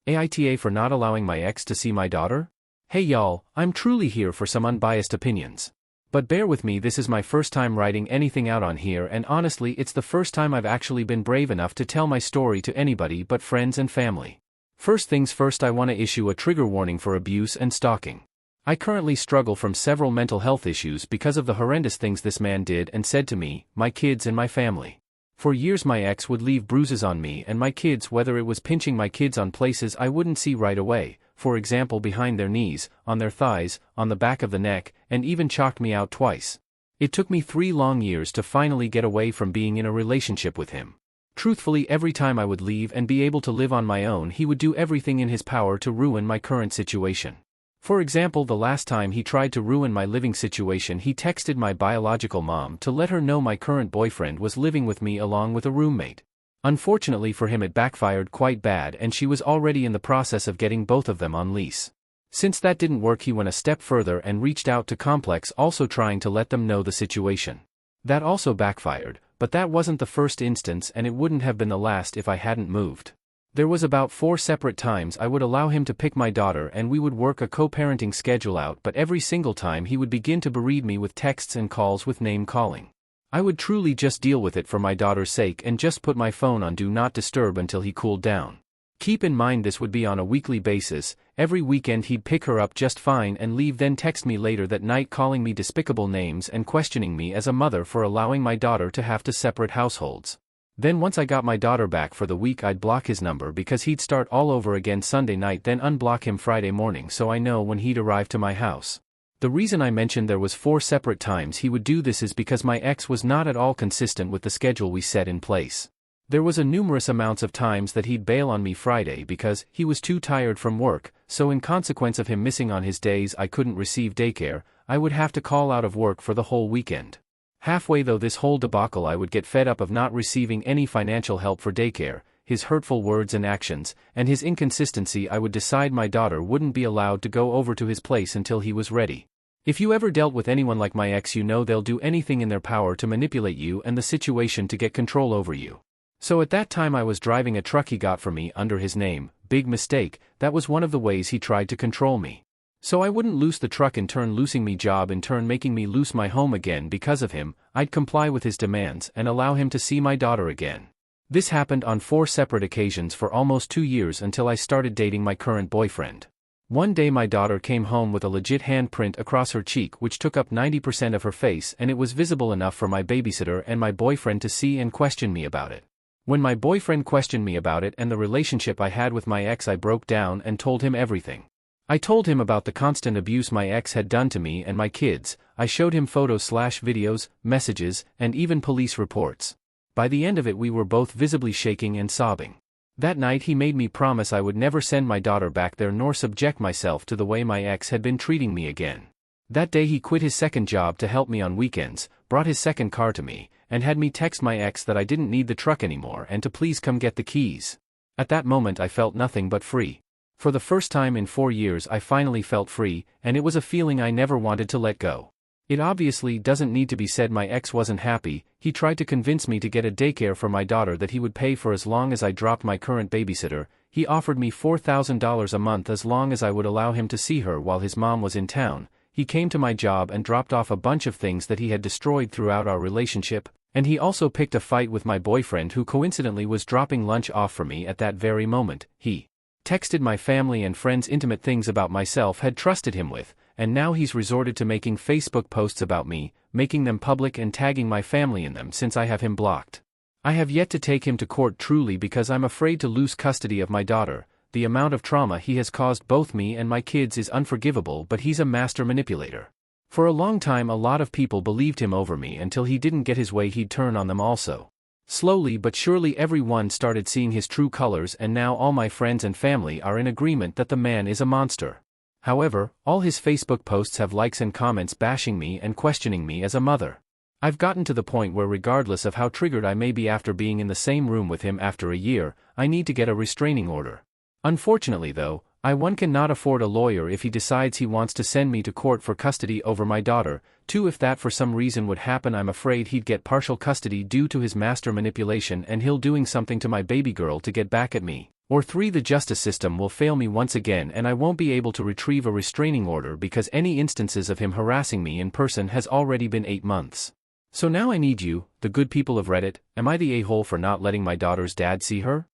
AITA for not allowing my ex to see my daughter? Hey y'all, I'm truly here for some unbiased opinions. But bear with me, this is my first time writing anything out on here, and honestly it's the first time I've actually been brave enough to tell my story to anybody but friends and family. First things first, I want to issue a trigger warning for abuse and stalking. I currently struggle from several mental health issues because of the horrendous things this man did and said to me, my kids and my family. For years my ex would leave bruises on me and my kids, whether it was pinching my kids on places I wouldn't see right away, for example behind their knees, on their thighs, on the back of the neck, and even chalked me out twice. It took me 3 long years to finally get away from being in a relationship with him. Truthfully, every time I would leave and be able to live on my own, he would do everything in his power to ruin my current situation. For example, the last time he tried to ruin my living situation, he texted my biological mom to let her know my current boyfriend was living with me along with a roommate. Unfortunately for him, it backfired quite bad and she was already in the process of getting both of them on lease. Since that didn't work, he went a step further and reached out to Complex, also trying to let them know the situation. That also backfired, but that wasn't the first instance and it wouldn't have been the last if I hadn't moved. There was about 4 separate times I would allow him to pick my daughter and we would work a co-parenting schedule out, but every single time he would begin to berate me with texts and calls with name calling. I would truly just deal with it for my daughter's sake and just put my phone on do not disturb until he cooled down. Keep in mind this would be on a weekly basis. Every weekend he'd pick her up just fine and leave, then text me later that night calling me despicable names and questioning me as a mother for allowing my daughter to have 2 separate households. Then once I got my daughter back for the week, I'd block his number because he'd start all over again Sunday night, then unblock him Friday morning so I know when he'd arrive to my house. The reason I mentioned there was 4 separate times he would do this is because my ex was not at all consistent with the schedule we set in place. There was a numerous amounts of times that he'd bail on me Friday because he was too tired from work, so in consequence of him missing on his days I couldn't receive daycare, I would have to call out of work for the whole weekend. Halfway through this whole debacle I would get fed up of not receiving any financial help for daycare, his hurtful words and actions, and his inconsistency. I would decide my daughter wouldn't be allowed to go over to his place until he was ready. If you ever dealt with anyone like my ex, you know they'll do anything in their power to manipulate you and the situation to get control over you. So at that time I was driving a truck he got for me under his name. Big mistake, that was one of the ways he tried to control me. So I wouldn't lose the truck, in turn losing me job, in turn making me lose my home again because of him. I'd comply with his demands and allow him to see my daughter again. This happened on 4 separate occasions for almost 2 years until I started dating my current boyfriend. One day my daughter came home with a legit handprint across her cheek which took up 90% of her face, and it was visible enough for my babysitter and my boyfriend to see and question me about it. When my boyfriend questioned me about it and the relationship I had with my ex, I broke down and told him everything. I told him about the constant abuse my ex had done to me and my kids. I showed him photos/videos, messages, and even police reports. By the end of it we were both visibly shaking and sobbing. That night he made me promise I would never send my daughter back there nor subject myself to the way my ex had been treating me again. That day he quit his second job to help me on weekends, brought his second car to me, and had me text my ex that I didn't need the truck anymore and to please come get the keys. At that moment I felt nothing but free. For the first time in 4 years I finally felt free, and it was a feeling I never wanted to let go. It obviously doesn't need to be said my ex wasn't happy. He tried to convince me to get a daycare for my daughter that he would pay for as long as I dropped my current babysitter. He offered me $4,000 a month as long as I would allow him to see her while his mom was in town. He came to my job and dropped off a bunch of things that he had destroyed throughout our relationship, and he also picked a fight with my boyfriend, who coincidentally was dropping lunch off for me at that very moment. He texted my family and friends intimate things about myself had trusted him with, and now he's resorted to making Facebook posts about me, making them public and tagging my family in them since I have him blocked. I have yet to take him to court truly because I'm afraid to lose custody of my daughter. The amount of trauma he has caused both me and my kids is unforgivable, but he's a master manipulator. For a long time a lot of people believed him over me until he didn't get his way, he'd turn on them also. Slowly but surely everyone started seeing his true colors, and now all my friends and family are in agreement that the man is a monster. However, all his Facebook posts have likes and comments bashing me and questioning me as a mother. I've gotten to the point where regardless of how triggered I may be after being in the same room with him after a year, I need to get a restraining order. Unfortunately though, one cannot afford a lawyer if he decides he wants to send me to court for custody over my daughter. 2. If that for some reason would happen, I'm afraid he'd get partial custody due to his master manipulation and he'll doing something to my baby girl to get back at me. Or 3. The justice system will fail me once again and I won't be able to retrieve a restraining order because any instances of him harassing me in person has already been 8 months. So now I need you, the good people of Reddit. Am I the a-hole for not letting my daughter's dad see her?